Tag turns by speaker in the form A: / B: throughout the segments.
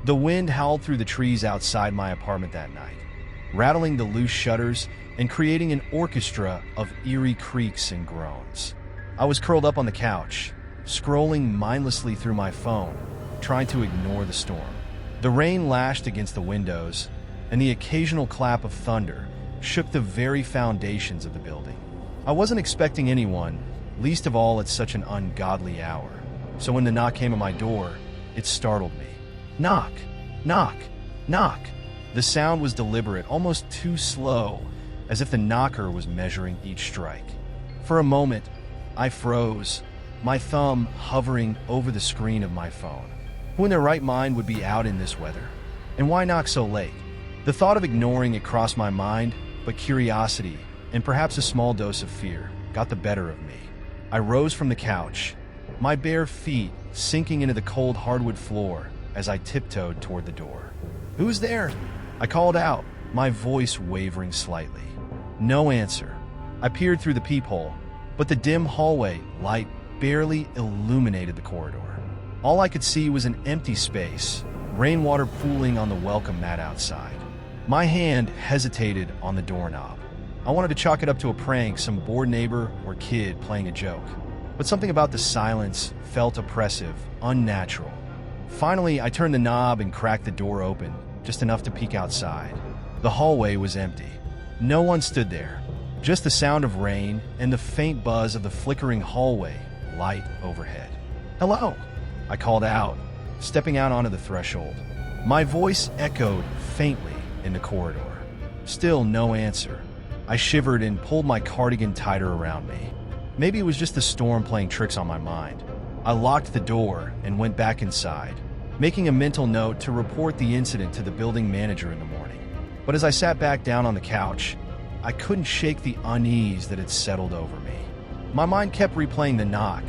A: The wind howled through the trees outside my apartment that night, rattling the loose shutters and creating an orchestra of eerie creaks and groans. I was curled up on the couch, scrolling mindlessly through my phone, trying to ignore the storm. The rain lashed against the windows, and the occasional clap of thunder shook the very foundations of the building. I wasn't expecting anyone, least of all at such an ungodly hour. So when the knock came at my door, it startled me. Knock, knock, knock. The sound was deliberate, almost too slow, as if the knocker was measuring each strike. For a moment, I froze, my thumb hovering over the screen of my phone. Who in their right mind would be out in this weather? And why knock so late? The thought of ignoring it crossed my mind, but curiosity, and perhaps a small dose of fear, got the better of me. I rose from the couch, my bare feet sinking into the cold hardwood floor as I tiptoed toward the door. "Who's there?" I called out, my voice wavering slightly. No answer. I peered through the peephole, but the dim hallway light barely illuminated the corridor. All I could see was an empty space, rainwater pooling on the welcome mat outside. My hand hesitated on the doorknob. I wanted to chalk it up to a prank, some bored neighbor or kid playing a joke. But something about the silence felt oppressive, unnatural. Finally, I turned the knob and cracked the door open, just enough to peek outside. The hallway was empty. No one stood there, just the sound of rain and the faint buzz of the flickering hallway light overhead. "Hello," I called out, stepping out onto the threshold. My voice echoed faintly in the corridor. Still no answer. I shivered and pulled my cardigan tighter around me. Maybe it was just the storm playing tricks on my mind. I locked the door and went back inside, making a mental note to report the incident to the building manager in the morning. But as I sat back down on the couch, I couldn't shake the unease that had settled over me. My mind kept replaying the knock,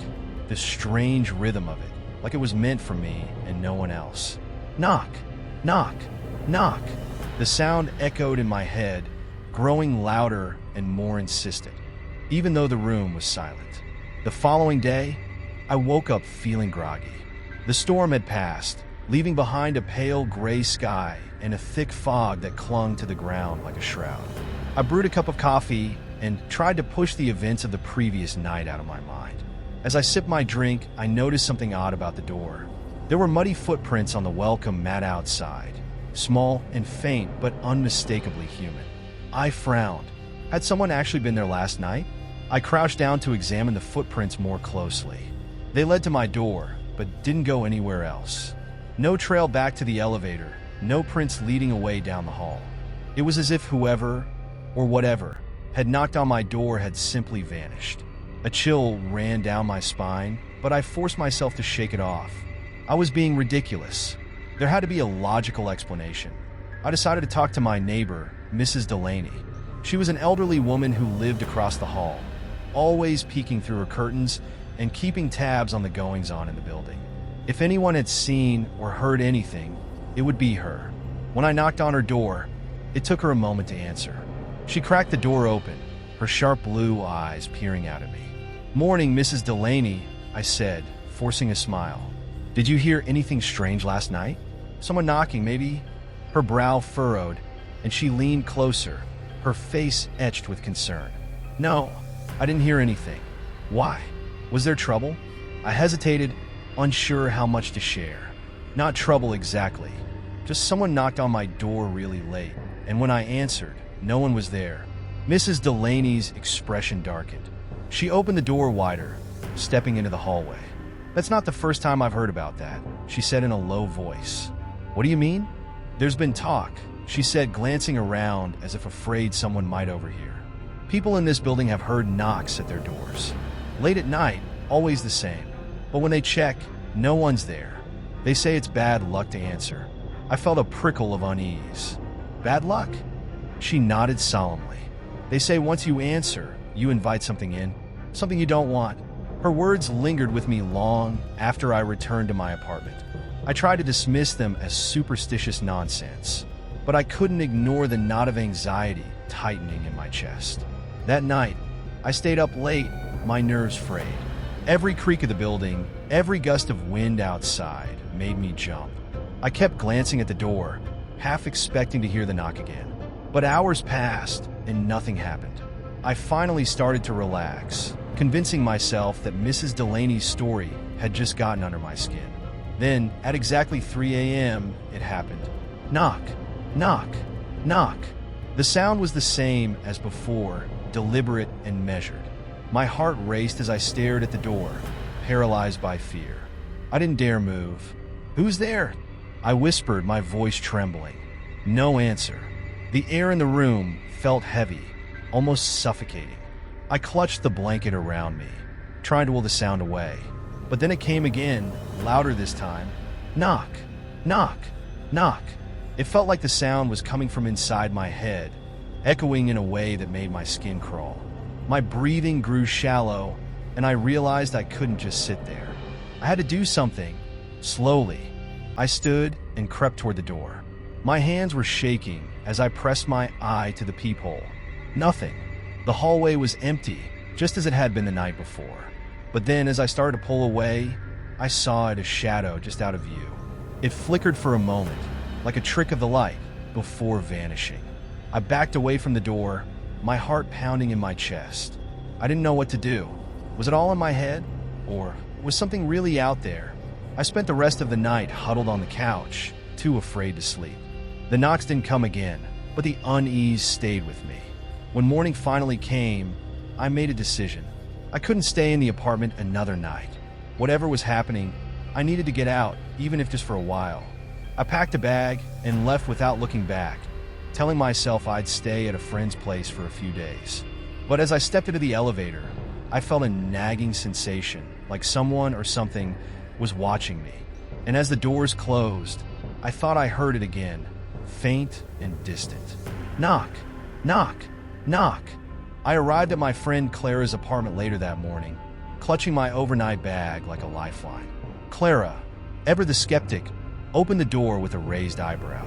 A: the strange rhythm of it, like it was meant for me and no one else. Knock, knock, knock. The sound echoed in my head, growing louder and more insistent, even though the room was silent. The following day, I woke up feeling groggy. The storm had passed, leaving behind a pale gray sky and a thick fog that clung to the ground like a shroud. I brewed a cup of coffee and tried to push the events of the previous night out of my mind. As I sipped my drink, I noticed something odd about the door. There were muddy footprints on the welcome mat outside, small and faint but unmistakably human. I frowned. Had someone actually been there last night? I crouched down to examine the footprints more closely. They led to my door, but didn't go anywhere else. No trail back to the elevator, no prints leading away down the hall. It was as if whoever, or whatever, had knocked on my door had simply vanished. A chill ran down my spine, but I forced myself to shake it off. I was being ridiculous. There had to be a logical explanation. I decided to talk to my neighbor, Mrs. Delaney. She was an elderly woman who lived across the hall, always peeking through her curtains and keeping tabs on the goings-on in the building. If anyone had seen or heard anything, it would be her. When I knocked on her door, it took her a moment to answer. She cracked the door open, her sharp blue eyes peering out at me. "Morning, Mrs. Delaney," I said, forcing a smile. "Did you hear anything strange last night? Someone knocking, maybe?" Her brow furrowed, and she leaned closer, her face etched with concern. "No, I didn't hear anything." "Why? Was there trouble?" I hesitated, unsure how much to share. "Not trouble exactly. Just someone knocked on my door really late, and when I answered, no one was there." Mrs. Delaney's expression darkened. She opened the door wider, stepping into the hallway. "That's not the first time I've heard about that," she said in a low voice. "What do you mean?" "There's been talk," she said, glancing around as if afraid someone might overhear. "People in this building have heard knocks at their doors. Late at night, always the same. But when they check, no one's there. They say it's bad luck to answer." I felt a prickle of unease. "Bad luck?" She nodded solemnly. "They say once you answer, you invite something in, something you don't want." Her words lingered with me long after I returned to my apartment. I tried to dismiss them as superstitious nonsense, but I couldn't ignore the knot of anxiety tightening in my chest. That night, I stayed up late, my nerves frayed. Every creak of the building, every gust of wind outside made me jump. I kept glancing at the door, half expecting to hear the knock again. But hours passed and nothing happened. I finally started to relax, convincing myself that Mrs. Delaney's story had just gotten under my skin. Then, at exactly 3 a.m., it happened. Knock, knock, knock. The sound was the same as before, deliberate and measured. My heart raced as I stared at the door, paralyzed by fear. I didn't dare move. "Who's there?" I whispered, my voice trembling. No answer. The air in the room felt heavy, almost suffocating. I clutched the blanket around me, trying to will the sound away. But then it came again, louder this time. Knock, knock, knock. It felt like the sound was coming from inside my head, echoing in a way that made my skin crawl. My breathing grew shallow, and I realized I couldn't just sit there. I had to do something. Slowly, I stood and crept toward the door. My hands were shaking as I pressed my eye to the peephole. Nothing. The hallway was empty, just as it had been the night before. But then, as I started to pull away, I saw it, a shadow just out of view. It flickered for a moment, like a trick of the light, before vanishing. I backed away from the door, my heart pounding in my chest. I didn't know what to do. Was it all in my head? Or was something really out there? I spent the rest of the night huddled on the couch, too afraid to sleep. The knocks didn't come again, but the unease stayed with me. When morning finally came, I made a decision. I couldn't stay in the apartment another night. Whatever was happening, I needed to get out, even if just for a while. I packed a bag and left without looking back, telling myself I'd stay at a friend's place for a few days. But as I stepped into the elevator, I felt a nagging sensation, like someone or something was watching me. And as the doors closed, I thought I heard it again, faint and distant. Knock, knock, knock. I arrived at my friend Clara's apartment later that morning, clutching my overnight bag like a lifeline. Clara, ever the skeptic, opened the door with a raised eyebrow.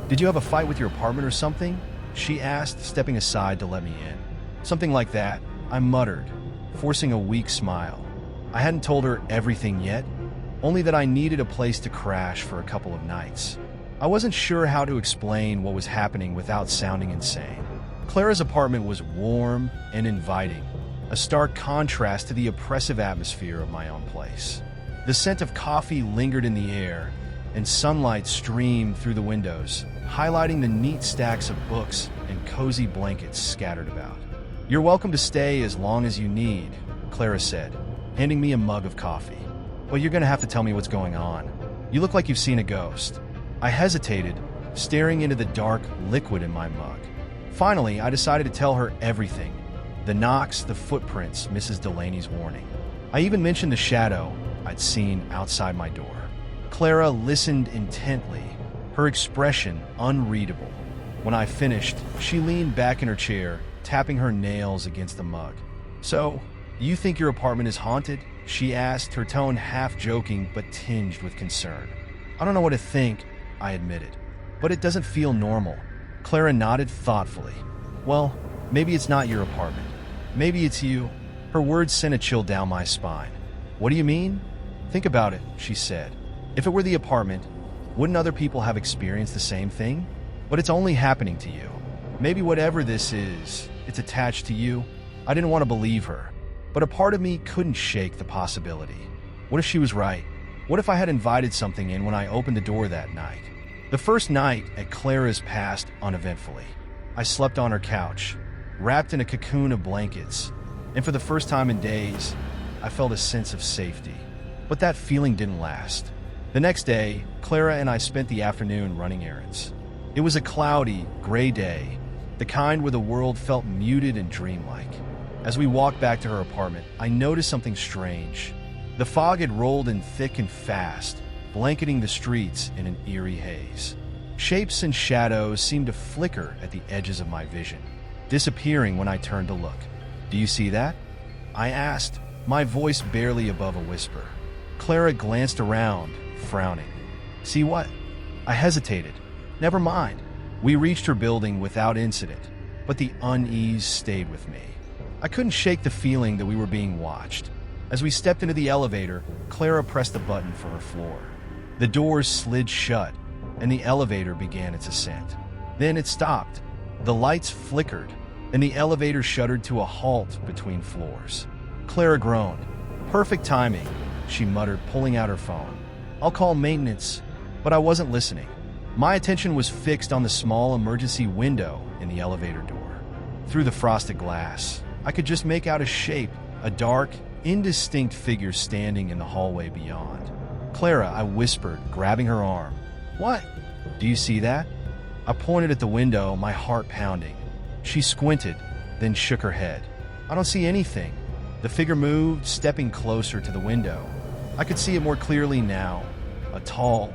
A: "Did you have a fight with your apartment or something?" she asked, stepping aside to let me in. "Something like that," I muttered, forcing a weak smile. I hadn't told her everything yet, only that I needed a place to crash for a couple of nights. I wasn't sure how to explain what was happening without sounding insane. Clara's apartment was warm and inviting, a stark contrast to the oppressive atmosphere of my own place. The scent of coffee lingered in the air, and sunlight streamed through the windows, highlighting the neat stacks of books and cozy blankets scattered about. "You're welcome to stay as long as you need," Clara said, handing me a mug of coffee. "But you're going to have to tell me what's going on. You look like you've seen a ghost." I hesitated, staring into the dark liquid in my mug. Finally, I decided to tell her everything. The knocks, the footprints, Mrs. Delaney's warning. I even mentioned the shadow I'd seen outside my door. Clara listened intently, her expression unreadable. When I finished, she leaned back in her chair, tapping her nails against the mug. "So, you think your apartment is haunted?" she asked, her tone half joking but tinged with concern. "I don't know what to think," I admitted, "but it doesn't feel normal." Clara nodded thoughtfully. "Well, maybe it's not your apartment. Maybe it's you." Her words sent a chill down my spine. "What do you mean?" "Think about it," she said. "If it were the apartment, wouldn't other people have experienced the same thing? But it's only happening to you. Maybe whatever this is, it's attached to you." I didn't want to believe her, but a part of me couldn't shake the possibility. What if she was right? What if I had invited something in when I opened the door that night? The first night at Clara's passed uneventfully. I slept on her couch, wrapped in a cocoon of blankets, and for the first time in days, I felt a sense of safety. But that feeling didn't last. The next day, Clara and I spent the afternoon running errands. It was a cloudy, gray day, the kind where the world felt muted and dreamlike. As we walked back to her apartment, I noticed something strange. The fog had rolled in thick and fast, blanketing the streets in an eerie haze. Shapes and shadows seemed to flicker at the edges of my vision, disappearing when I turned to look. "Do you see that?" I asked, my voice barely above a whisper. Clara glanced around, frowning. "See what?" I hesitated. "Never mind." We reached her building without incident, but the unease stayed with me. I couldn't shake the feeling that we were being watched. As we stepped into the elevator, Clara pressed the button for her floor. The doors slid shut, and the elevator began its ascent. Then it stopped. The lights flickered, and the elevator shuddered to a halt between floors. Clara groaned. "Perfect timing," she muttered, pulling out her phone. "I'll call maintenance," but I wasn't listening. My attention was fixed on the small emergency window in the elevator door. Through the frosted glass, I could just make out a shape, a dark, indistinct figure standing in the hallway beyond. "Clara," I whispered, grabbing her arm. "What? Do you see that?" I pointed at the window, my heart pounding. She squinted, then shook her head. "I don't see anything." The figure moved, stepping closer to the window. I could see it more clearly now, a tall,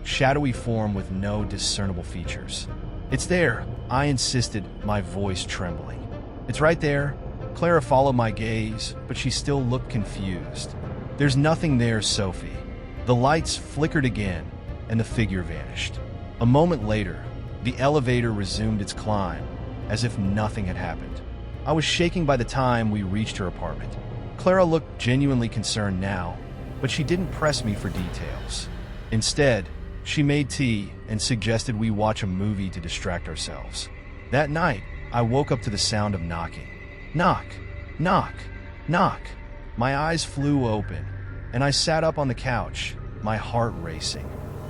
A: shadowy form with no discernible features. "It's there," I insisted, my voice trembling. "It's right there." Clara followed my gaze, but she still looked confused. "There's nothing there, Sophie." The lights flickered again, and the figure vanished. A moment later, the elevator resumed its climb, as if nothing had happened. I was shaking by the time we reached her apartment. Clara looked genuinely concerned now, but she didn't press me for details. Instead, she made tea and suggested we watch a movie to distract ourselves. That night, I woke up to the sound of knocking. Knock, knock, knock. My eyes flew open, and I sat up on the couch, my heart racing.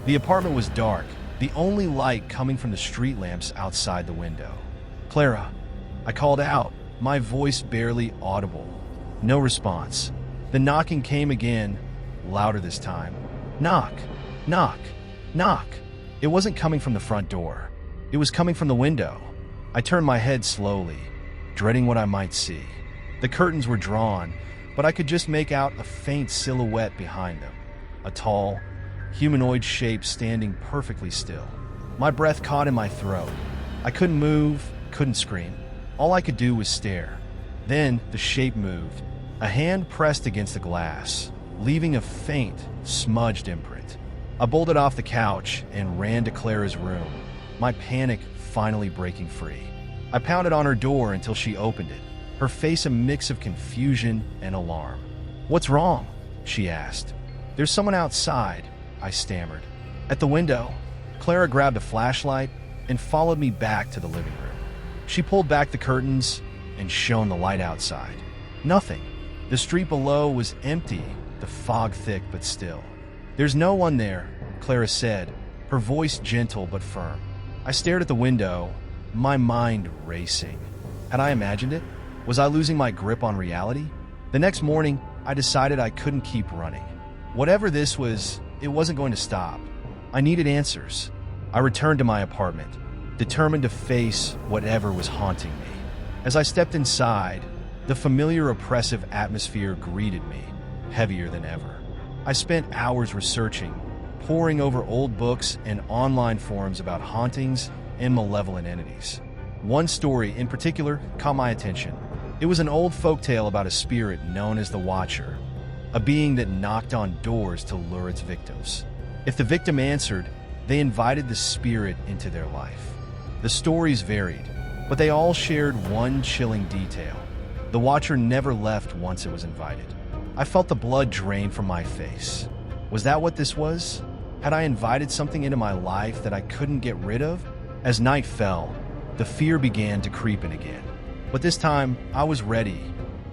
A: The apartment was dark, the only light coming from the street lamps outside the window. "Clara," I called out, my voice barely audible. No response. The knocking came again, louder this time. Knock, knock, knock. It wasn't coming from the front door. It was coming from the window. I turned my head slowly, dreading what I might see. The curtains were drawn, but I could just make out a faint silhouette behind them. A tall, humanoid shape standing perfectly still. My breath caught in my throat. I couldn't move, couldn't scream. All I could do was stare. Then the shape moved. A hand pressed against the glass, leaving a faint, smudged imprint. I bolted off the couch and ran to Clara's room, my panic finally breaking free. I pounded on her door until she opened it, her face a mix of confusion and alarm. "What's wrong?" she asked. "There's someone outside," I stammered. At the window, Clara grabbed a flashlight and followed me back to the living room. She pulled back the curtains and shone the light outside. Nothing. The street below was empty, the fog thick but still. "There's no one there," Clara said, her voice gentle but firm. I stared at the window, my mind racing. Had I imagined it? Was I losing my grip on reality? The next morning, I decided I couldn't keep running. Whatever this was, it wasn't going to stop. I needed answers. I returned to my apartment, determined to face whatever was haunting me. As I stepped inside, the familiar oppressive atmosphere greeted me, heavier than ever. I spent hours researching, poring over old books and online forums about hauntings and malevolent entities. One story in particular caught my attention. It was an old folktale about a spirit known as the Watcher, a being that knocked on doors to lure its victims. If the victim answered, they invited the spirit into their life. The stories varied, but they all shared one chilling detail. The Watcher never left once it was invited. I felt the blood drain from my face. Was that what this was? Had I invited something into my life that I couldn't get rid of? As night fell, the fear began to creep in again. But this time, I was ready.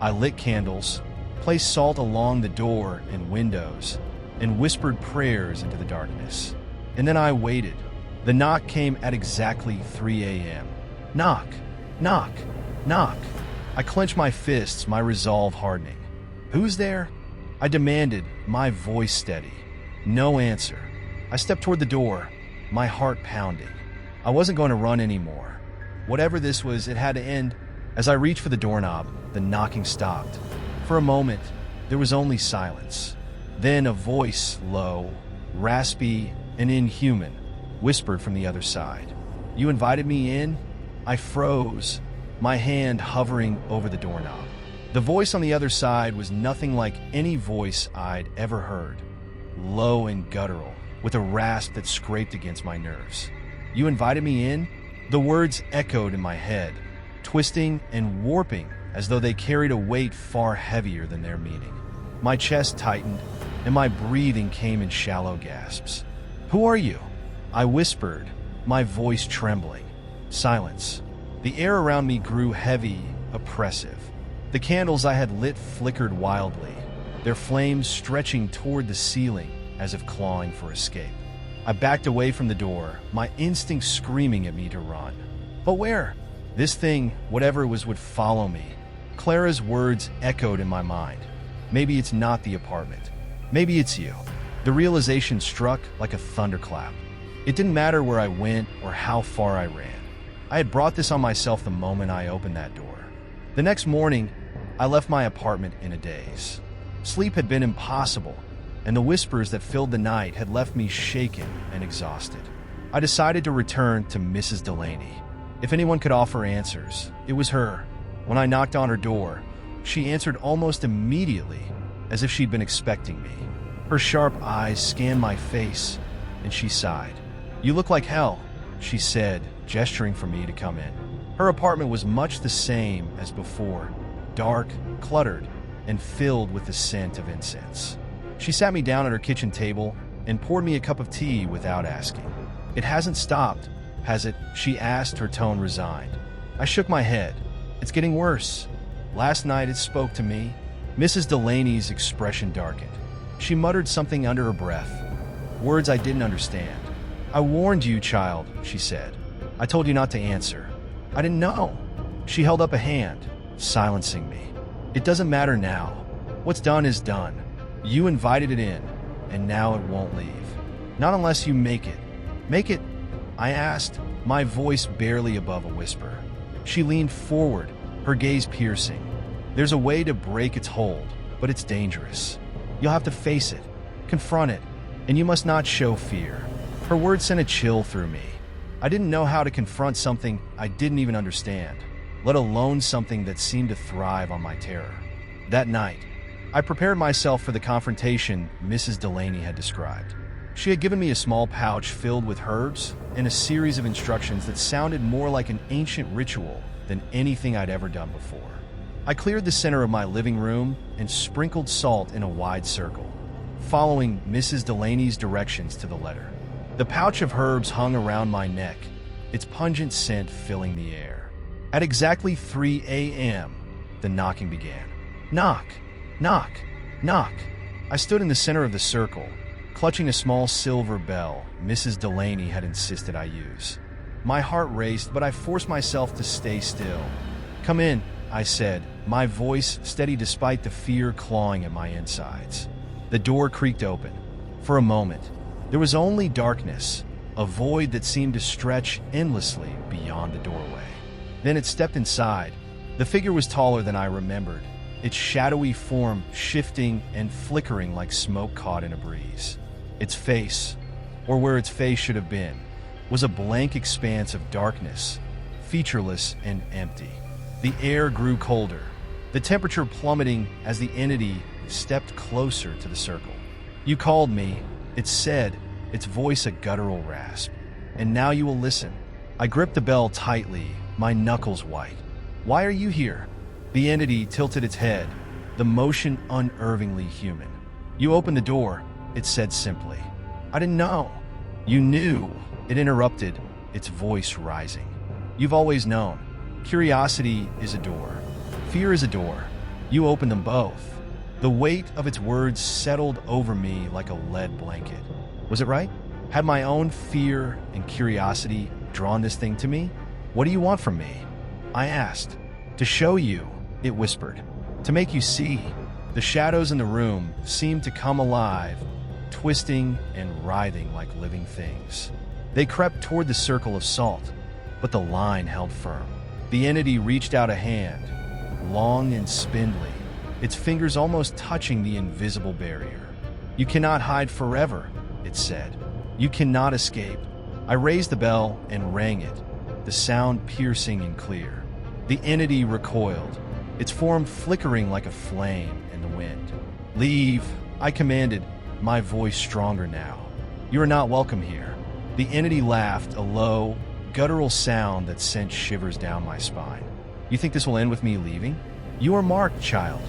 A: I lit candles, placed salt along the door and windows, and whispered prayers into the darkness. And then I waited. The knock came at exactly 3 a.m. Knock, knock, knock. I clenched my fists, my resolve hardening. "Who's there?" I demanded, my voice steady. No answer. I stepped toward the door, my heart pounding. I wasn't going to run anymore. Whatever this was, it had to end. As I reached for the doorknob, the knocking stopped. For a moment, there was only silence. Then a voice, low, raspy, and inhuman, whispered from the other side. "You invited me in?" I froze, my hand hovering over the doorknob. The voice on the other side was nothing like any voice I'd ever heard. Low and guttural, with a rasp that scraped against my nerves. "You invited me in?" The words echoed in my head, twisting and warping as though they carried a weight far heavier than their meaning. My chest tightened, and my breathing came in shallow gasps. "Who are you?" I whispered, my voice trembling. Silence. The air around me grew heavy, oppressive. The candles I had lit flickered wildly, their flames stretching toward the ceiling as if clawing for escape. I backed away from the door, my instincts screaming at me to run. But where? This thing, whatever it was, would follow me. Clara's words echoed in my mind. Maybe it's not the apartment. Maybe it's you. The realization struck like a thunderclap. It didn't matter where I went or how far I ran. I had brought this on myself the moment I opened that door. The next morning, I left my apartment in a daze. Sleep had been impossible, and the whispers that filled the night had left me shaken and exhausted. I decided to return to Mrs. Delaney. If anyone could offer answers, it was her. When I knocked on her door, she answered almost immediately, as if she'd been expecting me. Her sharp eyes scanned my face, and she sighed. "You look like hell," she said, gesturing for me to come in. Her apartment was much the same as before, dark, cluttered, and filled with the scent of incense. She sat me down at her kitchen table and poured me a cup of tea without asking. "It hasn't stopped, has it?" she asked, her tone resigned. I shook my head. "It's getting worse. Last night it spoke to me." Mrs. Delaney's expression darkened. She muttered something under her breath, words I didn't understand. "I warned you, child," she said. "I told you not to answer." "I didn't know." She held up a hand, silencing me. "It doesn't matter now. What's done is done. You invited it in, and now it won't leave. Not unless you make it." "Make it?" I asked, my voice barely above a whisper. She leaned forward, her gaze piercing. "There's a way to break its hold, but it's dangerous. You'll have to face it, confront it, and you must not show fear." Her words sent a chill through me. I didn't know how to confront something I didn't even understand, let alone something that seemed to thrive on my terror. That night, I prepared myself for the confrontation Mrs. Delaney had described. She had given me a small pouch filled with herbs and a series of instructions that sounded more like an ancient ritual than anything I'd ever done before. I cleared the center of my living room and sprinkled salt in a wide circle, following Mrs. Delaney's directions to the letter. The pouch of herbs hung around my neck, its pungent scent filling the air. At exactly 3 a.m., the knocking began. Knock, knock, knock. I stood in the center of the circle, clutching a small silver bell Mrs. Delaney had insisted I use. My heart raced, but I forced myself to stay still. "Come in," I said, my voice steady despite the fear clawing at my insides. The door creaked open. For a moment, there was only darkness, a void that seemed to stretch endlessly beyond the doorway. Then it stepped inside. The figure was taller than I remembered, its shadowy form shifting and flickering like smoke caught in a breeze. Its face, or where its face should have been, was a blank expanse of darkness, featureless and empty. The air grew colder, the temperature plummeting as the entity stepped closer to the circle. "You called me," it said, its voice a guttural rasp. "And now you will listen." I gripped the bell tightly, my knuckles white. "Why are you here?" The entity tilted its head, the motion unnervingly human. "You opened the door," it said simply. "I didn't know." "You knew," it interrupted, its voice rising. "You've always known. Curiosity is a door. Fear is a door. You opened them both." The weight of its words settled over me like a lead blanket. Was it right? Had my own fear and curiosity drawn this thing to me? "What do you want from me?" I asked. "To show you," it whispered. "To make you see." The shadows in the room seemed to come alive, twisting and writhing like living things. They crept toward the circle of salt, but the line held firm. The entity reached out a hand, long and spindly, its fingers almost touching the invisible barrier. "You cannot hide forever," it said. "You cannot escape." I raised the bell and rang it, the sound piercing and clear. The entity recoiled, its form flickering like a flame in the wind. "Leave," I commanded, my voice stronger now. "You are not welcome here." The entity laughed, a low, guttural sound that sent shivers down my spine. "You think this will end with me leaving? You are marked, child.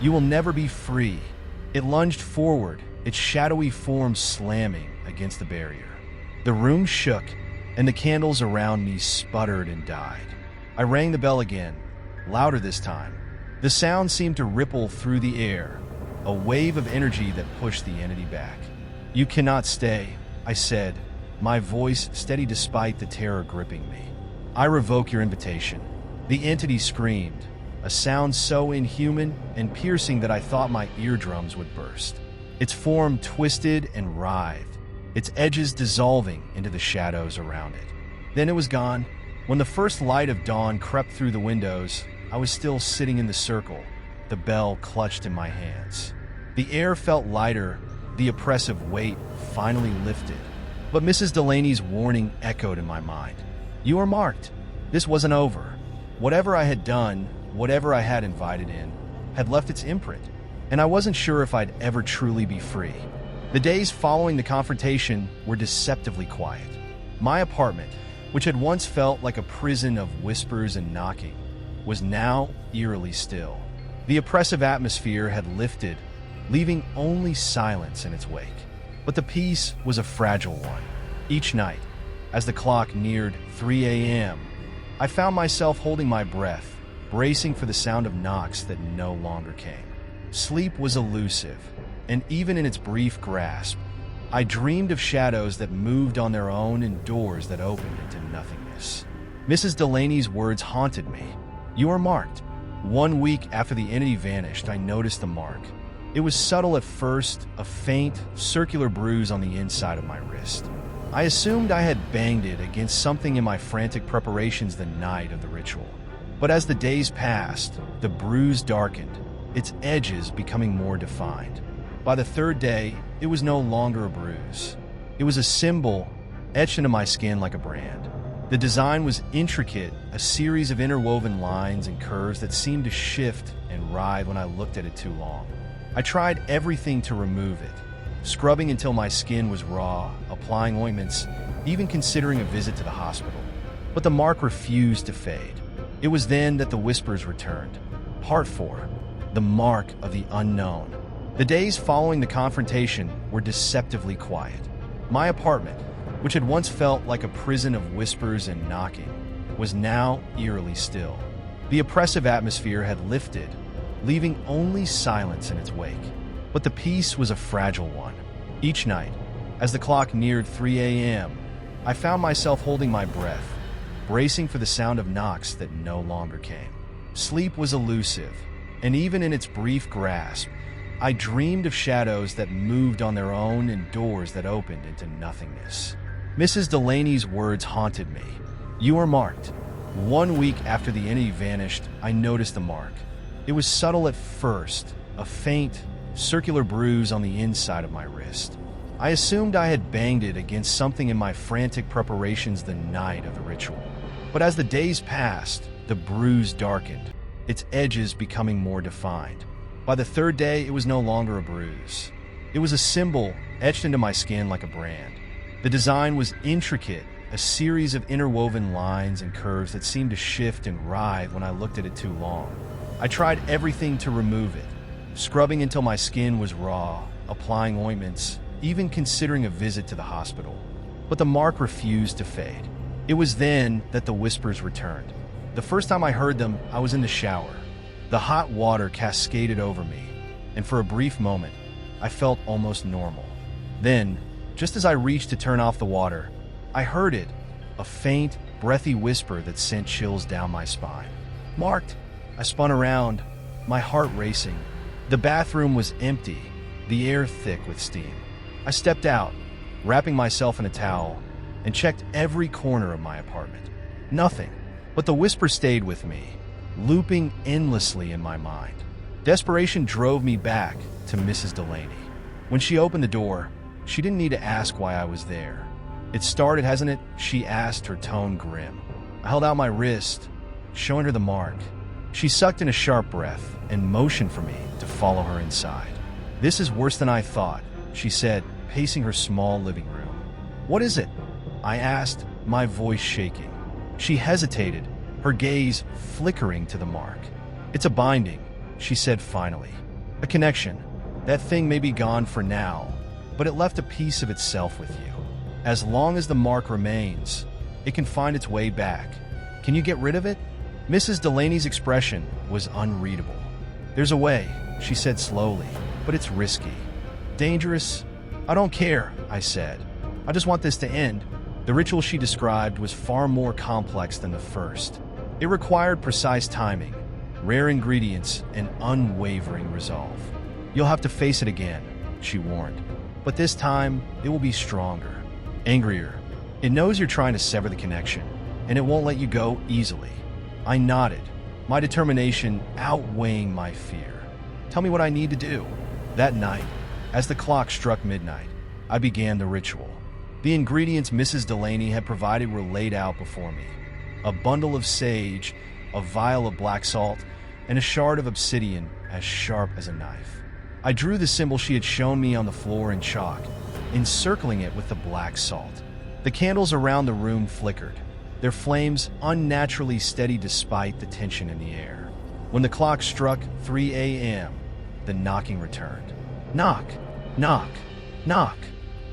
A: You will never be free." It lunged forward, its shadowy form slamming against the barrier. The room shook, and the candles around me sputtered and died. I rang the bell again, louder this time. The sound seemed to ripple through the air, a wave of energy that pushed the entity back. "You cannot stay," I said, my voice steady despite the terror gripping me. "I revoke your invitation." The entity screamed, a sound so inhuman and piercing that I thought my eardrums would burst. Its form twisted and writhed, its edges dissolving into the shadows around it. Then it was gone. When the first light of dawn crept through the windows, I was still sitting in the circle, the bell clutched in my hands. The air felt lighter, the oppressive weight finally lifted. But Mrs. Delaney's warning echoed in my mind. "You are marked." This wasn't over. Whatever I had done, whatever I had invited in, had left its imprint, and I wasn't sure if I'd ever truly be free. The days following the confrontation were deceptively quiet. My apartment, which had once felt like a prison of whispers and knocking, was now eerily still. The oppressive atmosphere had lifted, leaving only silence in its wake. But the peace was a fragile one. Each night, as the clock neared 3 a.m., I found myself holding my breath, bracing for the sound of knocks that no longer came. Sleep was elusive, and even in its brief grasp, I dreamed of shadows that moved on their own and doors that opened into nothingness. Mrs. Delaney's words haunted me. "You are marked." 1 week after the entity vanished, I noticed the mark. It was subtle at first, a faint, circular bruise on the inside of my wrist. I assumed I had banged it against something in my frantic preparations the night of the ritual. But as the days passed, the bruise darkened, its edges becoming more defined. By the third day, it was no longer a bruise. It was a symbol etched into my skin like a brand. The design was intricate, a series of interwoven lines and curves that seemed to shift and writhe when I looked at it too long. I tried everything to remove it, scrubbing until my skin was raw, applying ointments, even considering a visit to the hospital. But the mark refused to fade. It was then that the whispers returned. Part 4. The Mark of the Unknown. The days following the confrontation were deceptively quiet. My apartment, which had once felt like a prison of whispers and knocking, was now eerily still. The oppressive atmosphere had lifted, leaving only silence in its wake. But the peace was a fragile one. Each night, as the clock neared 3 a.m., I found myself holding my breath, bracing for the sound of knocks that no longer came. Sleep was elusive, and even in its brief grasp, I dreamed of shadows that moved on their own and doors that opened into nothingness. Mrs. Delaney's words haunted me. "You are marked." 1 week after the entity vanished, I noticed the mark. It was subtle at first, a faint, circular bruise on the inside of my wrist. I assumed I had banged it against something in my frantic preparations the night of the ritual. But as the days passed, the bruise darkened, its edges becoming more defined. By the third day, it was no longer a bruise. It was a symbol etched into my skin like a brand. The design was intricate, a series of interwoven lines and curves that seemed to shift and writhe when I looked at it too long. I tried everything to remove it, scrubbing until my skin was raw, applying ointments, even considering a visit to the hospital. But the mark refused to fade. It was then that the whispers returned. The first time I heard them, I was in the shower. The hot water cascaded over me, and for a brief moment, I felt almost normal. Then, just as I reached to turn off the water, I heard it, a faint, breathy whisper that sent chills down my spine. "Marked!" I spun around, my heart racing. The bathroom was empty, the air thick with steam. I stepped out, wrapping myself in a towel, and checked every corner of my apartment. Nothing, but the whisper stayed with me, looping endlessly in my mind. Desperation drove me back to Mrs. Delaney. When she opened the door, she didn't need to ask why I was there. "It started, hasn't it?" she asked, her tone grim. I held out my wrist, showing her the mark. She sucked in a sharp breath and motioned for me to follow her inside. "This is worse than I thought," she said, pacing her small living room. "What is it?" I asked, my voice shaking. She hesitated, her gaze flickering to the mark. "It's a binding," she said finally. "A connection. That thing may be gone for now, but it left a piece of itself with you. As long as the mark remains, it can find its way back. Can you get rid of it?" Mrs. Delaney's expression was unreadable. "There's a way," she said slowly, "but it's risky. Dangerous? I don't care," I said. "I just want this to end." The ritual she described was far more complex than the first. It required precise timing, rare ingredients, and unwavering resolve. "You'll have to face it again," she warned. "But this time, it will be stronger, angrier. It knows you're trying to sever the connection, and it won't let you go easily." I nodded, my determination outweighing my fear. "Tell me what I need to do." That night, as the clock struck midnight, I began the ritual. The ingredients Mrs. Delaney had provided were laid out before me. A bundle of sage, a vial of black salt, and a shard of obsidian as sharp as a knife. I drew the symbol she had shown me on the floor in chalk, encircling it with the black salt. The candles around the room flickered, their flames unnaturally steady despite the tension in the air. When the clock struck 3 a.m., the knocking returned. Knock, knock, knock.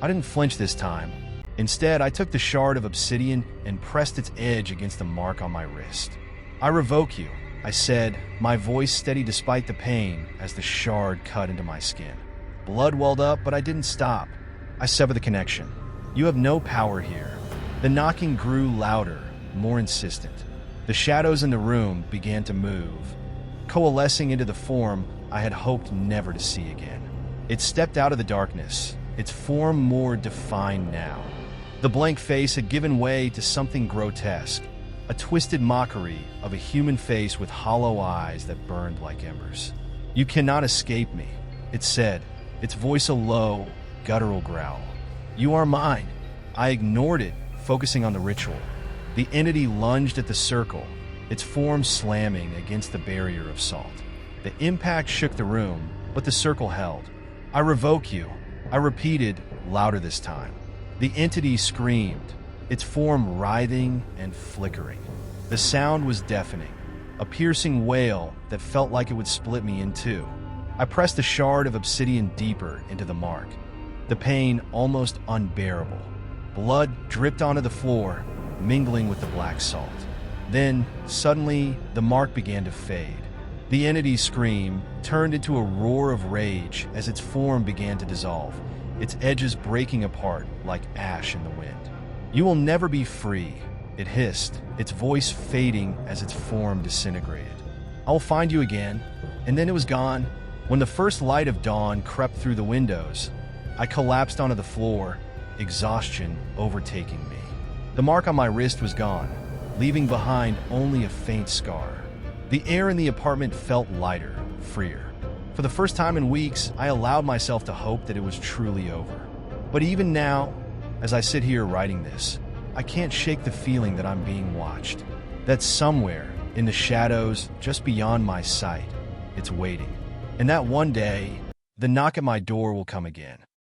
A: I didn't flinch this time. Instead, I took the shard of obsidian and pressed its edge against the mark on my wrist. "I revoke you," I said, my voice steady despite the pain as the shard cut into my skin. Blood welled up, but I didn't stop. "I sever the connection. You have no power here." The knocking grew louder, more insistent. The shadows in the room began to move, coalescing into the form I had hoped never to see again. It stepped out of the darkness, its form more defined now. The blank face had given way to something grotesque, a twisted mockery of a human face with hollow eyes that burned like embers. "You cannot escape me," it said, its voice a low, guttural growl. "You are mine." I ignored it, focusing on the ritual. The entity lunged at the circle, its form slamming against the barrier of salt. The impact shook the room, but the circle held. "I revoke you," I repeated, louder this time. The entity screamed, its form writhing and flickering. The sound was deafening, a piercing wail that felt like it would split me in two. I pressed the shard of obsidian deeper into the mark, the pain almost unbearable. Blood dripped onto the floor, mingling with the black salt. Then, suddenly, the mark began to fade. The entity's scream turned into a roar of rage as its form began to dissolve, its edges breaking apart like ash in the wind. "You will never be free," it hissed, its voice fading as its form disintegrated. "I will find you again." And then it was gone. When the first light of dawn crept through the windows, I collapsed onto the floor, exhaustion overtaking me. The mark on my wrist was gone, leaving behind only a faint scar. The air in the apartment felt lighter, freer. For the first time in weeks, I allowed myself to hope that it was truly over. But even now, as I sit here writing this, I can't shake the feeling that I'm being watched. That somewhere, in the shadows, just beyond my sight, it's waiting. And that one day, the knock at my door will come again.